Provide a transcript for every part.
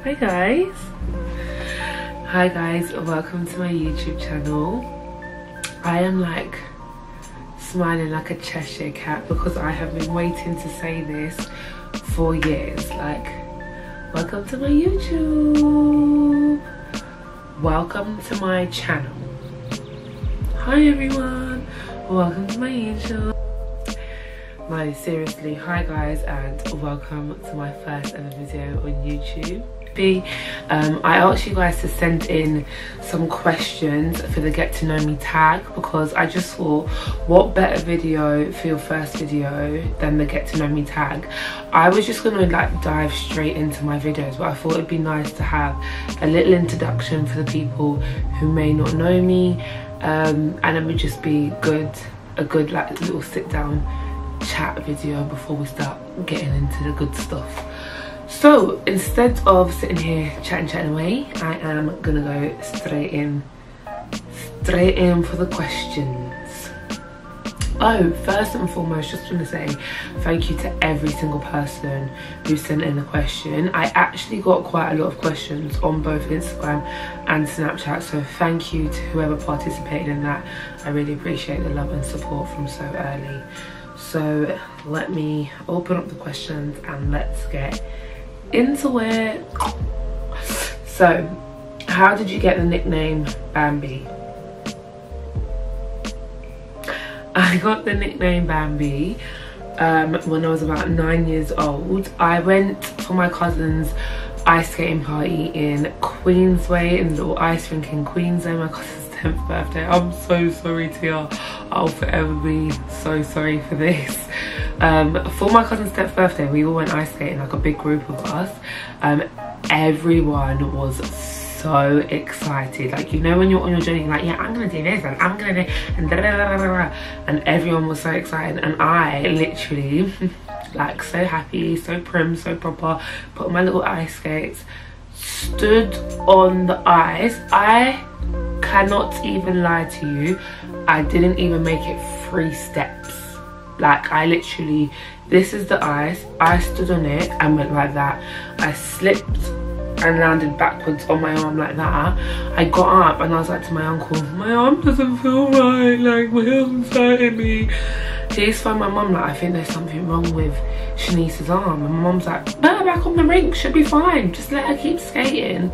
Hi guys, welcome to my YouTube channel. I am like smiling like a Cheshire cat because I have been waiting to say this for years. Like, welcome to my YouTube, welcome to my channel. Hi everyone, welcome to my YouTube. No, seriously, hi guys, and welcome to my first ever video on YouTube. I asked you guys to send in some questions for the get to know me tag because I just thought, what better video for your first video than the get to know me tag. I was just gonna like dive straight into my videos, but I thought it'd be nice to have a little introduction for the people who may not know me, and it would just be a good like little sit down chat video before we start getting into the good stuff. So instead of sitting here chatting away, I am gonna go straight in for the questions. Oh, first and foremost, just want to say thank you to every single person who sent in a question. I actually got quite a lot of questions on both Instagram and Snapchat, so thank you to whoever participated in that. I really appreciate the love and support from so early. So let me open up the questions and let's get into it. So, how did you get the nickname Bambi? I got the nickname Bambi when I was about 9 years old. I went for my cousin's ice skating party in Queensway, in the little ice rink in Queensway, my cousin's 10th birthday. I'm so sorry, Tia. I'll forever be so sorry for this. For my cousin's 10th birthday, we all went ice skating, like a big group of us. Everyone was so excited. Like, you know when you're on your journey, you're like, yeah, I'm gonna do this and I'm gonna do, and da da da da da, and everyone was so excited, and I literally like so happy, so prim, so proper, put on my little ice skates, stood on the ice. I cannot even lie to you, I didn't even make it 3 steps. Like, I literally, this is the ice, I stood on it and went like that. I slipped and landed backwards on my arm like that. I got up and I was like to my uncle, my arm doesn't feel right, like my arm's hurting me. He's phoned my mum, like, I think there's something wrong with Shanice's arm, and my mum's like, put her back on the rink, she'll be fine, just let her keep skating.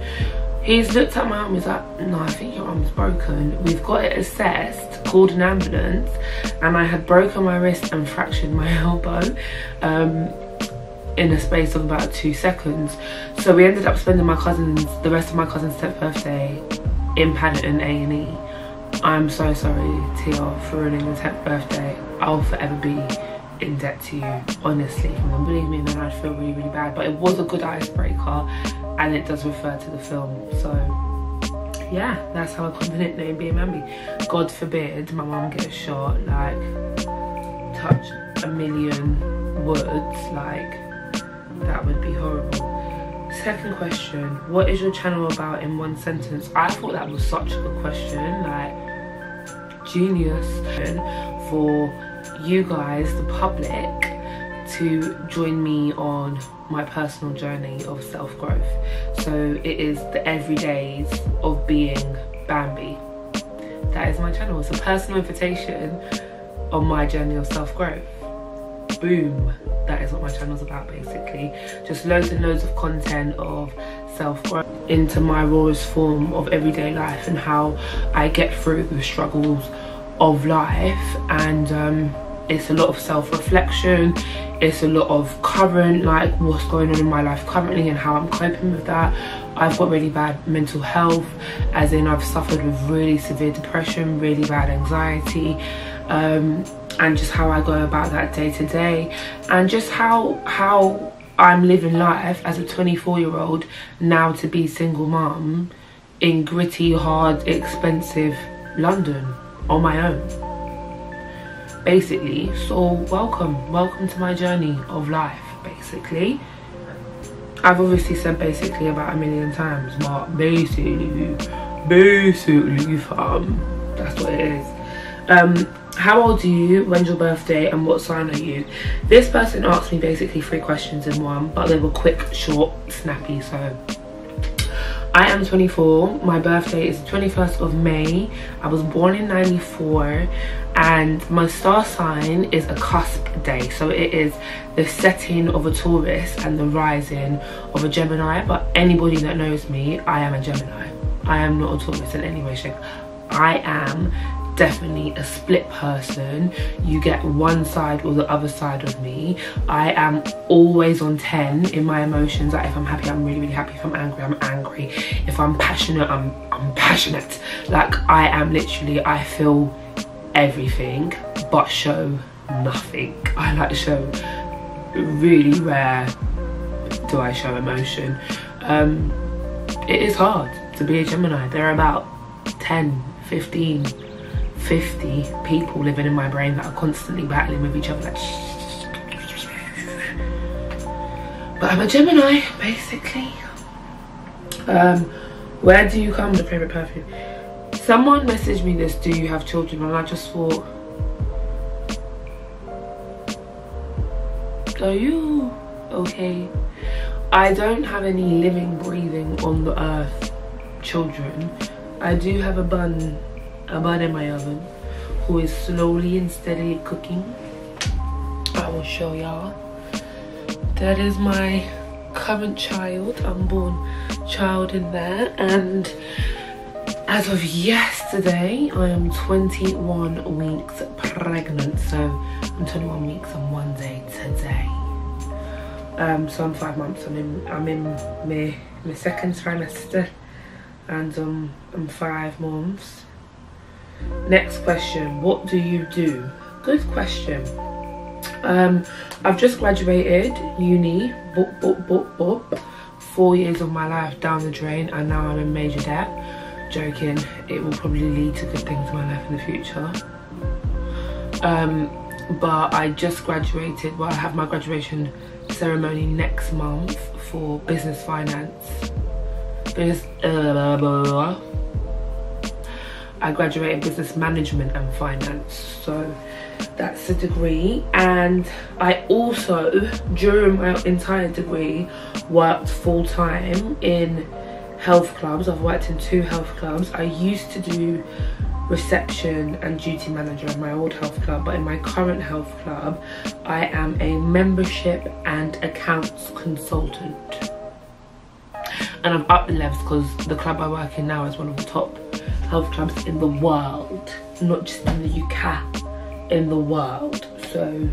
He's looked at my arm, he's like, no, I think your arm's broken. We've got it assessed, called an ambulance, and I had broken my wrist and fractured my elbow in a space of about 2 seconds. So we ended up spending the rest of my cousin's 10th birthday in Paddington A&E. I'm so sorry, Tia, for ruining the 10th birthday. I'll forever be in debt to you, honestly. And believe me, then I'd feel really, really bad. But it was a good icebreaker, and it does refer to the film. So yeah, that's how I got the nickname being Bambi. God forbid my mum gets shot, like touch a million words, like that would be horrible. Second question, what is your channel about in 1 sentence? I thought that was such a good question, like genius, for you guys, the public, to join me on my personal journey of self-growth. So it is the everydays of being Bambi. That is my channel. It's a personal invitation on my journey of self-growth. Boom. That is what my channel's about, basically. Just loads and loads of content of self-growth into my rawest form of everyday life and how I get through the struggles of life. And it's a lot of self-reflection, it's a lot of current, like what's going on in my life currently and how I'm coping with that. I've got really bad mental health, as in I've suffered with really severe depression, really bad anxiety, and just how I go about that day to day, and just how I'm living life as a 24-year-old now to be single mum in gritty, hard, expensive London on my own, basically. So welcome to my journey of life, basically. I've obviously said basically about 1 million times, but basically fam, that's what it is. How old are you, when's your birthday, and what sign are you? This person asked me basically 3 questions in one, but they were quick, short, snappy, so I am 24. My birthday is the 21st of May. I was born in 94, and my star sign is a cusp day. So it is the setting of a Taurus and the rising of a Gemini. But anybody that knows me, I am a Gemini. I am not a Taurus in any way, shape. I am definitely a split person. You get one side or the other side of me. I am always on 10 in my emotions. Like if I'm happy, I'm really, really happy. If I'm angry, I'm angry. If I'm passionate, I'm passionate. Like I am literally, I feel everything but show nothing. I like to show, really rare do I show emotion. It is hard to be a Gemini. There are about 10, 15, 50 people living in my brain that are constantly battling with each other, like but I'm a Gemini, basically. Where do you come with favourite perfume? Someone messaged me this, do you have children? And I just thought, are you okay? I don't have any living, breathing on the earth children. I do have a bun in my oven who is slowly and steadily cooking. I will show y'all. That is my current child, unborn child in there, and as of yesterday I am 21 weeks pregnant. So I'm 21 weeks and 1 day today. So I'm 5 months. I'm in my second trimester, and I'm 5 months. Next question, what do you do? Good question. I've just graduated uni, 4 years of my life down the drain, and now I'm in major debt. Joking, it will probably lead to good things in my life in the future. But I just graduated. Well, I have my graduation ceremony next month for business finance. I graduated business management and finance, so that's a degree. And I also, during my entire degree, worked full-time in health clubs. I've worked in 2 health clubs. I used to do reception and duty manager in my old health club, but in my current health club I am a membership and accounts consultant, and I've upped the levels because the club I work in now is one of the top health clubs in the world, not just in the UK, in the world. So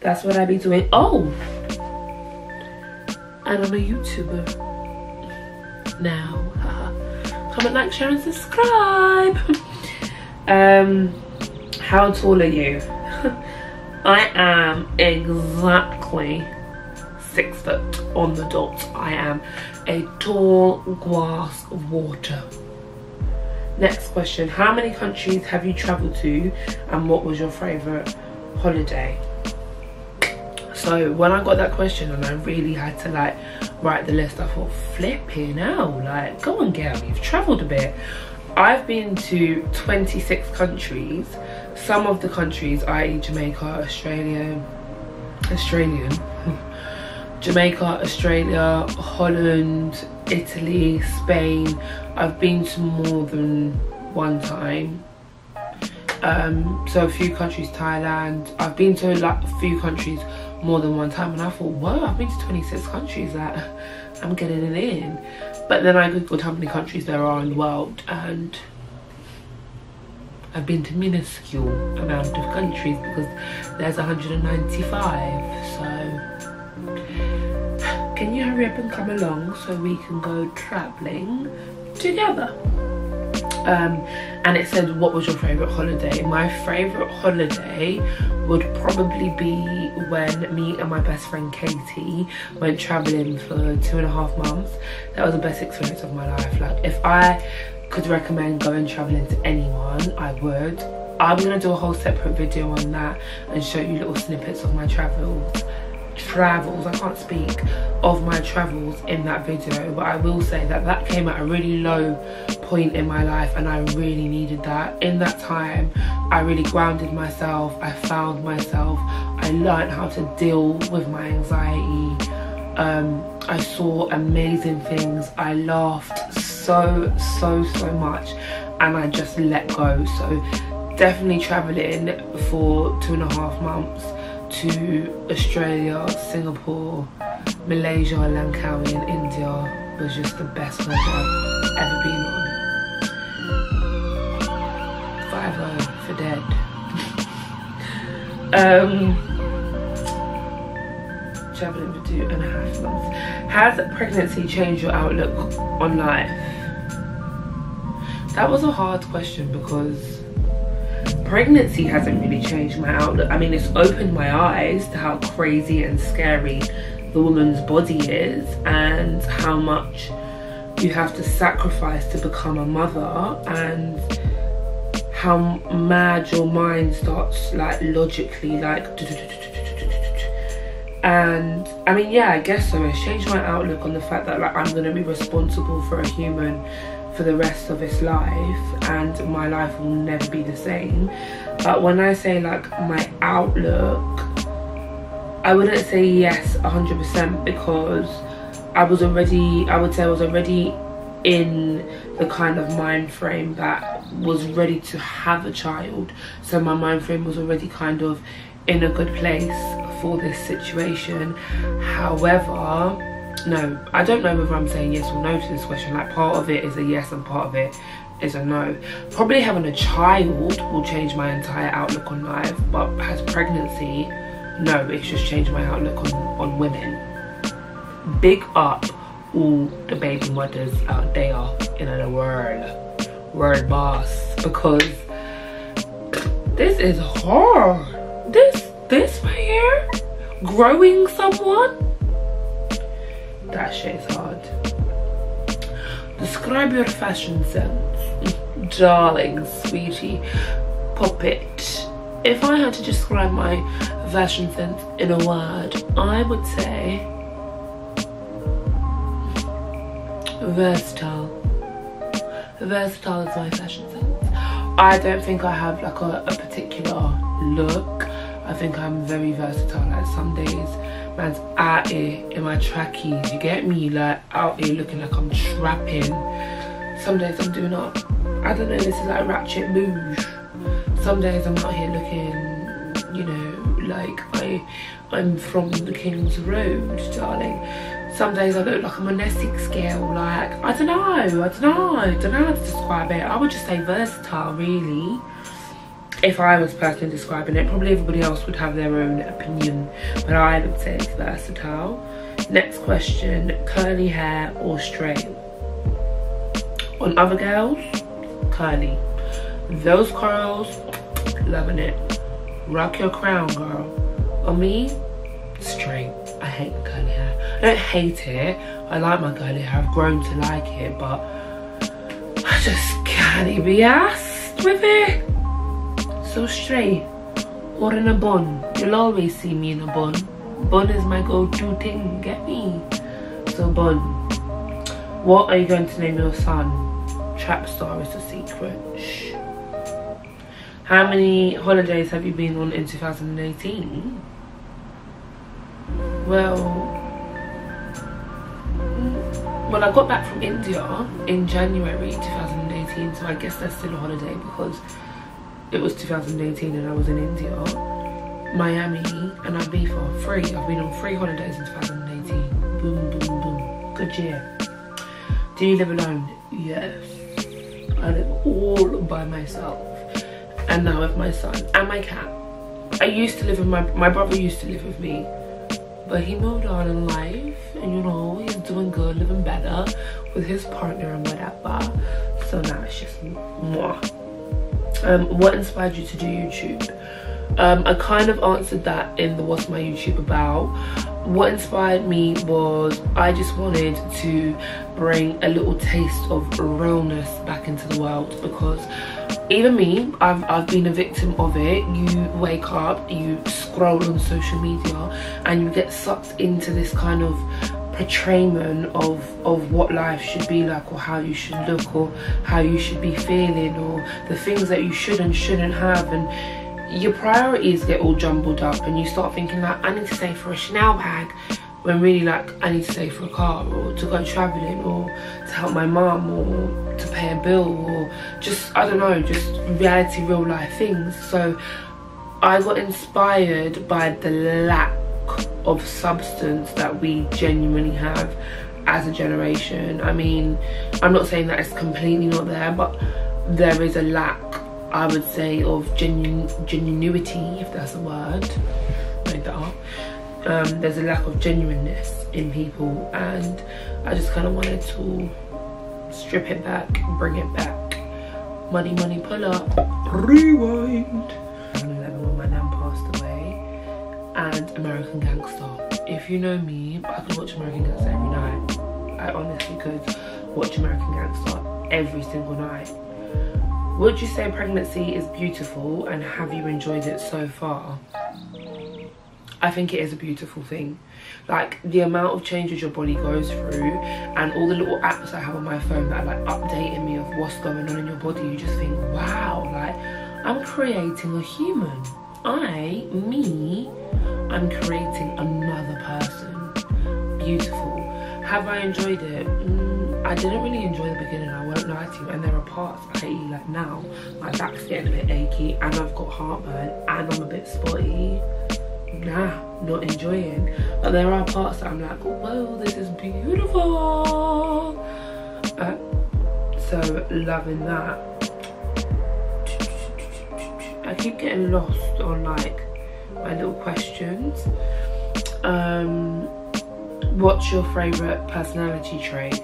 that's what I be doing. Oh, and I'm a YouTuber now. Comment, like, share and subscribe. How tall are you? I am exactly 6 foot on the dot. I am a tall glass of water. Next question, how many countries have you traveled to, and what was your favourite holiday? So when I got that question and I really had to like write the list, I thought, flipping hell, like go on girl, you've travelled a bit. I've been to 26 countries. Some of the countries, i.e. Jamaica, Jamaica, Australia, Holland, Italy, Spain. I've been to more than 1 time. So a few countries, Thailand. I've been to like a few countries more than 1 time, and I thought, whoa, I've been to 26 countries, like I'm getting it in. But then I googled how many countries there are in the world, and I've been to minuscule amount of countries because there's 195. So can you hurry up and come along so we can go traveling together? And it said, what was your favourite holiday? My favourite holiday would probably be when me and my best friend Katie went travelling for 2.5 months. That was the best experience of my life. Like, if I could recommend going travelling to anyone, I would. I'm gonna do a whole separate video on that and show you little snippets of my travels, I can't speak, of my travels in that video. But I will say that that came at a really low point in my life, and I really needed that. In that time I really grounded myself, I found myself, I learned how to deal with my anxiety. I saw amazing things. I laughed so much, and I just let go. So definitely traveling for 2.5 months to Australia, Singapore, Malaysia, Langkawi and India was just the best holiday I've ever been on. 5-0 for dead. Traveling for 2.5 months. Has pregnancy changed your outlook on life? That was a hard question, because pregnancy hasn't really changed my outlook. I mean, it's opened my eyes to how crazy and scary the woman's body is, and how much you have to sacrifice to become a mother, and how mad your mind starts, like, logically, like, and I mean, yeah, I guess so. It's changed my outlook on the fact that, like, I'm going to be responsible for a human for the rest of its life, and my life will never be the same. But when I say, like, my outlook, I wouldn't say yes 100%, because I would say I was already in the kind of mind frame that was ready to have a child. So my mind frame was already kind of in a good place for this situation. However, no, I don't know whether I'm saying yes or no to this question. Like, part of it is a yes and part of it is a no. Probably having a child will change my entire outlook on life, but has pregnancy, no, it's just changed my outlook on women. Big up all the baby mothers out there in the world boss, because this is hard. This right here, growing someone, that shit is hard. Describe your fashion sense. Darling, sweetie, puppet. If I had to describe my fashion sense in a word, I would say versatile. Versatile is my fashion sense. I don't think I have, like, a particular look. I think I'm very versatile. Like, some days man's out here in my trackies, you get me, like, out here looking like I'm trapping. Some days I'm doing up, I don't know, this is like ratchet bouge. Some days I'm out here looking, you know, like I'm from the King's Road, darling. Some days I look like I'm on Essex scale. Like, I don't know how to describe it. I would just say versatile, really. If I was personally describing it, probably everybody else would have their own opinion, but I would say it's versatile. Next question, curly hair or straight? On other girls, curly. Those curls, loving it. Rock your crown, girl. On me, straight. I hate my curly hair. I don't hate it. I like my curly hair. I've grown to like it, but I just can't be asked with it. So straight or in a bun. You'll always see me in a bun. Bun is my go-to thing, get me? So bun. What are you going to name your son? Trap star is a secret. Shh. How many holidays have you been on in 2018? Well, I got back from India in January 2018, so I guess that's still a holiday because it was 2018 and I was in India, Miami and Ibiza. I've been on 3 holidays in 2018. Boom, boom, boom. Good year. Do you live alone? Yes. I live all by myself. And now with my son and my cat. I used to live with my brother used to live with me, but he moved on in life, and you know, he's doing good, living better with his partner and whatever. So now it's just moi. What inspired you to do YouTube? I kind of answered that in the what's my YouTube about. What inspired me was I just wanted to bring a little taste of realness back into the world, because even me, I've been a victim of it. You wake up, you scroll on social media and you get sucked into this kind of portrayment of what life should be like, or how you should look, or how you should be feeling, or the things that you should and shouldn't have, and your priorities get all jumbled up and you start thinking like, I need to save for a Chanel bag, when really like I need to save for a car, or to go travelling, or to help my mum, or to pay a bill, or just, I don't know, just reality, real life things. So I got inspired by the lack of substance that we genuinely have as a generation. I mean, I'm not saying that it's completely not there, but there is a lack, I would say, of genuinity, if that's a word. Made that up. There's a lack of genuineness in people, and I just kind of wanted to strip it back, bring it back. Money, money, pull up, rewind. 2011 when my nan passed away, and American Gangster. If you know me, I could watch American Gangster every night. I honestly could watch American Gangster every single night. Would you say pregnancy is beautiful, and have you enjoyed it so far? I think it is a beautiful thing. Like, the amount of changes your body goes through, and all the little apps I have on my phone that are like updating me of what's going on in your body, you just think, wow, like, I'm creating a human. I'm creating another person. Beautiful. Have I enjoyed it? I didn't really enjoy the beginning, I won't lie to you, and there are parts, i.e. like now, my back's getting a bit achy, and I've got heartburn, and I'm a bit spotty. Nah, not enjoying. But there are parts that I'm like, oh, whoa, this is beautiful. So loving that. I keep getting lost on like my little questions. What's your favourite personality trait?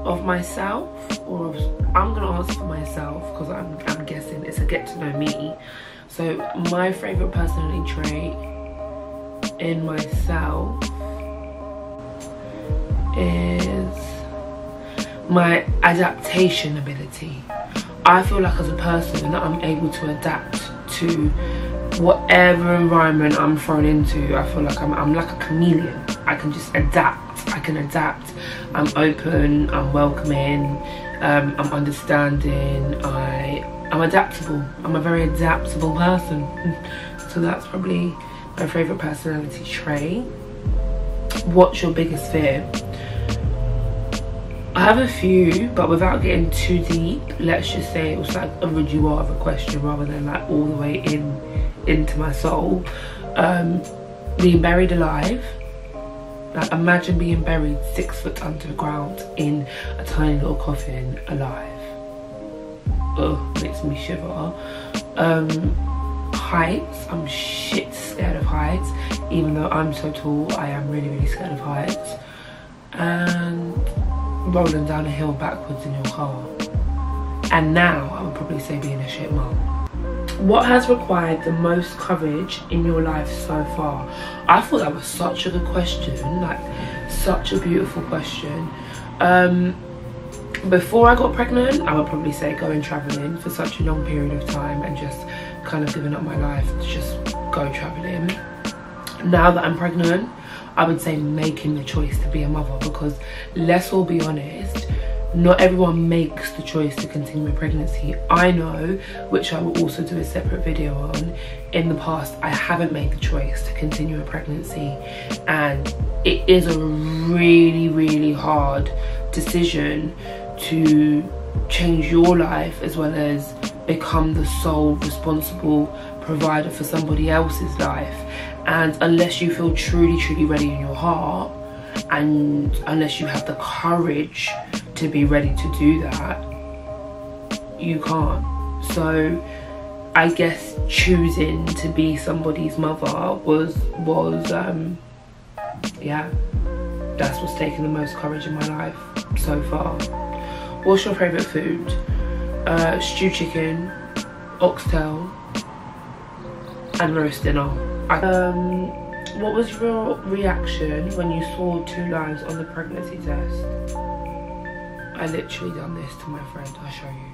Of myself, or I'm gonna answer for myself because I'm guessing it's a get to know me. So my favourite personality trait in myself is my adaptation ability. I feel like as a person that I'm able to adapt to whatever environment I'm thrown into. I feel like I'm like a chameleon. I can just adapt. I can adapt. I'm open, I'm welcoming, I'm understanding, I'm adaptable. I'm a very adaptable person. So that's probably my favourite personality trait. What's your biggest fear? I have a few, but without getting too deep, let's just say it was like a would you rather question rather than like all the way into my soul. Being buried alive. Like, imagine being buried 6 foot underground in a tiny little coffin, alive. Ugh, makes me shiver. Heights, I'm shit scared of heights. Even though I'm so tall, I am really, really scared of heights. And rolling down a hill backwards in your car. And now, I would probably say being a shit mum. What has required the most courage in your life so far? I thought that was such a good question, like such a beautiful question. Before I got pregnant, I would probably say going travelling for such a long period of time and just kind of giving up my life to just go travelling. Now that I'm pregnant, I would say making the choice to be a mother, because let's all be honest, not everyone makes the choice to continue a pregnancy. I know, which I will also do a separate video on, in the past I haven't made the choice to continue a pregnancy, and it is a really, really hard decision to change your life as well as become the sole responsible provider for somebody else's life. And unless you feel truly, truly ready in your heart, and unless you have the courage to be ready to do that, you can't. So I guess choosing to be somebody's mother was yeah, that's what's taken the most courage in my life so far. What's your favourite food? Stewed chicken, oxtail, and roast dinner. What was your reaction when you saw 2 lives on the pregnancy test? I literally done this to my friend, I'll show you.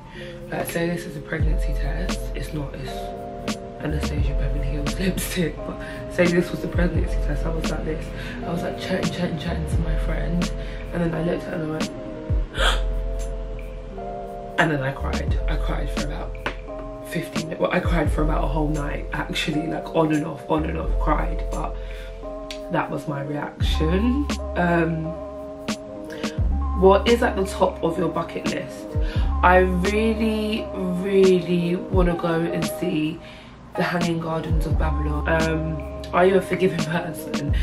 Like, say this is a pregnancy test, it's not, it's Anastasia Beverly Hills lipstick, but say this was the pregnancy test, I was like this. I was like chatting to my friend, and then I looked at her and I went, and then I cried. I cried for about 15 minutes. Well, I cried for about a whole night, actually, like on and off, cried. But that was my reaction. What is at the top of your bucket list? I really want to go and see the Hanging Gardens of Babylon. Are you a forgiving person?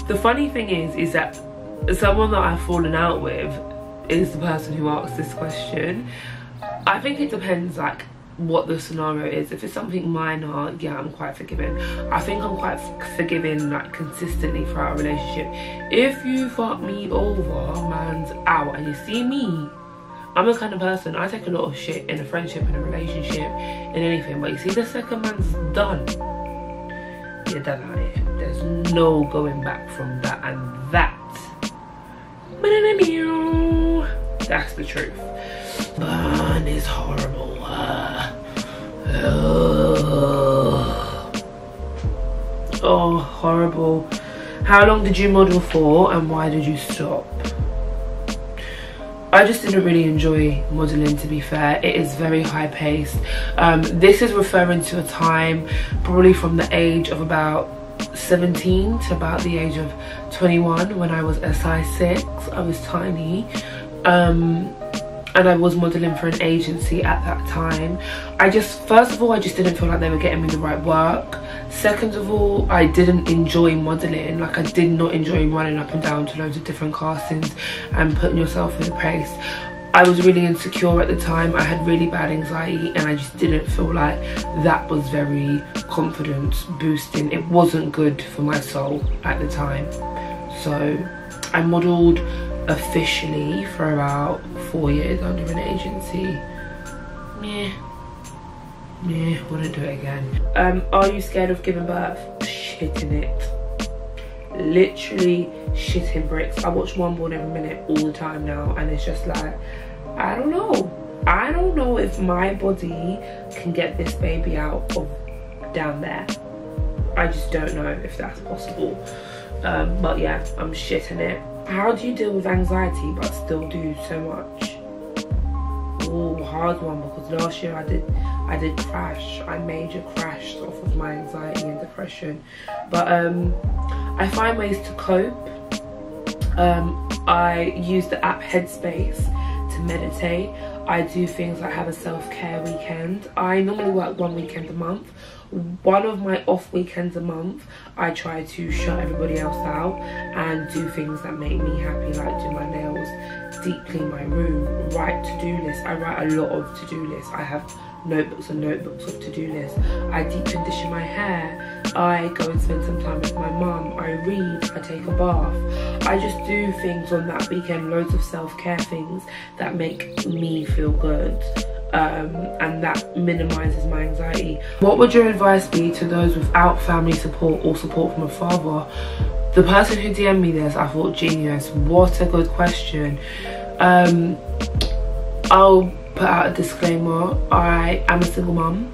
The funny thing is that someone that I've fallen out with is the person who asked this question. I think it depends like what the scenario is. If it's something minor, yeah, I'm quite forgiving. I think I'm quite forgiving like consistently throughout a relationship. If you fuck me over, man's out. And you see me, I'm the kind of person, I take a lot of shit in a friendship, in a relationship, in anything. But you see the second man's done, you're done out here. There's no going back from that, and that's the truth. Burn is horrible. Oh, horrible. How long did you model for and why did you stop? I just didn't really enjoy modelling, to be fair. It is very high paced. This is referring to a time probably from the age of about 17 to about the age of 21 when I was a size 6. I was tiny. And I was modelling for an agency at that time. First of all, I just didn't feel like they were getting me the right work. Second of all, I didn't enjoy modelling. Like, I did not enjoy running up and down to loads of different castings and putting yourself in a place. I was really insecure at the time. I had really bad anxiety and I just didn't feel like that was very confidence boosting. It wasn't good for my soul at the time. So I modelled officially for about 4 years under an agency. Yeah, wouldn't do it again. Are you scared of giving birth? Shitting it. Literally shitting bricks. I watch One Born Every Minute all the time now, and it's just like, I don't know if my body can get this baby out of down there. I just don't know if that's possible. But yeah, I'm shitting it. How do you deal with anxiety but still do so much? Oh, hard one, because last year I did crash. I major crashed off of my anxiety and depression. But I find ways to cope. I use the app Headspace to meditate. I do things like have a self-care weekend. I normally work 1 weekend a month. One of my off weekends a month, I try to shut everybody else out and do things that make me happy, like do my nails, deep clean my room, write to-do lists. I write a lot of to-do lists. I have notebooks and notebooks of to-do lists. I deep condition my hair. I go and spend some time with my mum. I read. I take a bath. I just do things on that weekend, loads of self-care things that make me feel good. And that minimises my anxiety. What would your advice be to those without family support or support from a father? The person who DM'd me this, I thought, genius. What a good question. I'll put out a disclaimer. I am a single mum.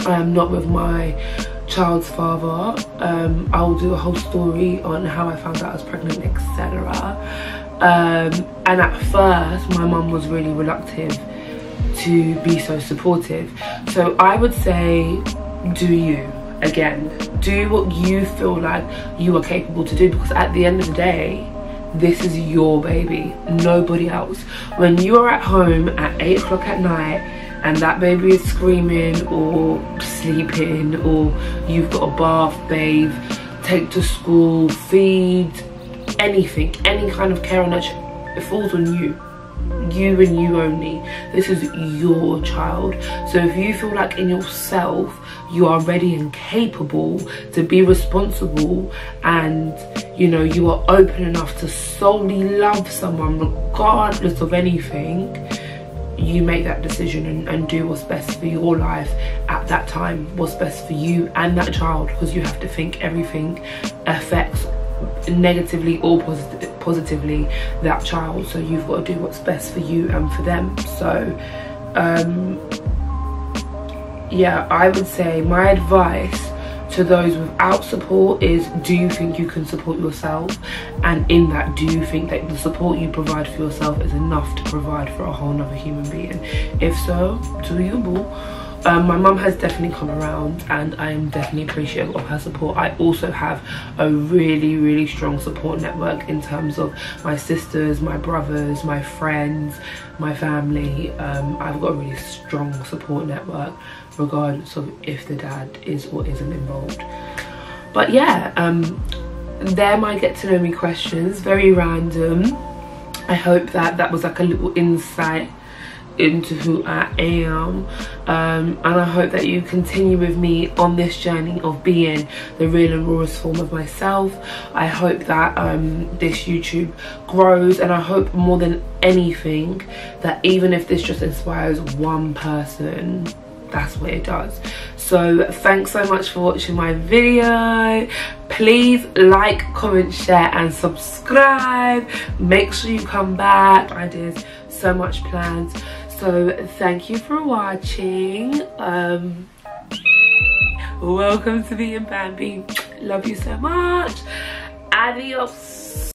I am not with my child's father. I will do a whole story on how I found out I was pregnant, etc. And at first, my mum was really reluctant to be so supportive. So I would say, do you. Again, do what you feel like you are capable to do, because at the end of the day, this is your baby, nobody else. When you are at home at 8 o'clock at night and that baby is screaming or sleeping, or you've got a bath, bathe, take to school, feed, anything, any kind of care on that, it falls on you. You and you only. This is your child. So if you feel like in yourself you are ready and capable to be responsible, and you know you are open enough to solely love someone regardless of anything, you make that decision and do what's best for your life at that time, what's best for you and that child, because you have to think everything affects negatively or positively that child. So you've got to do what's best for you and for them. So yeah, I would say my advice to those without support is, do you think you can support yourself? And in that, do you think that the support you provide for yourself is enough to provide for a whole nother human being? If so, do you, boo. My mum has definitely come around, and I am definitely appreciative of her support. I also have a really strong support network in terms of my sisters, my brothers, my friends, my family. I've got a really strong support network regardless of if the dad is or isn't involved. But yeah, they're my get to know me questions, very random. I hope that was like a little insight into who I am, and I hope that you continue with me on this journey of being the real and rawest form of myself. I hope that this YouTube grows, and I hope more than anything that even if this just inspires one person, that's what it does. So thanks so much for watching my video. Please like, comment, share and subscribe. Make sure you come back. Ideas, so much plans. So thank you for watching. Welcome to me and Bambi. Love you so much. Adios.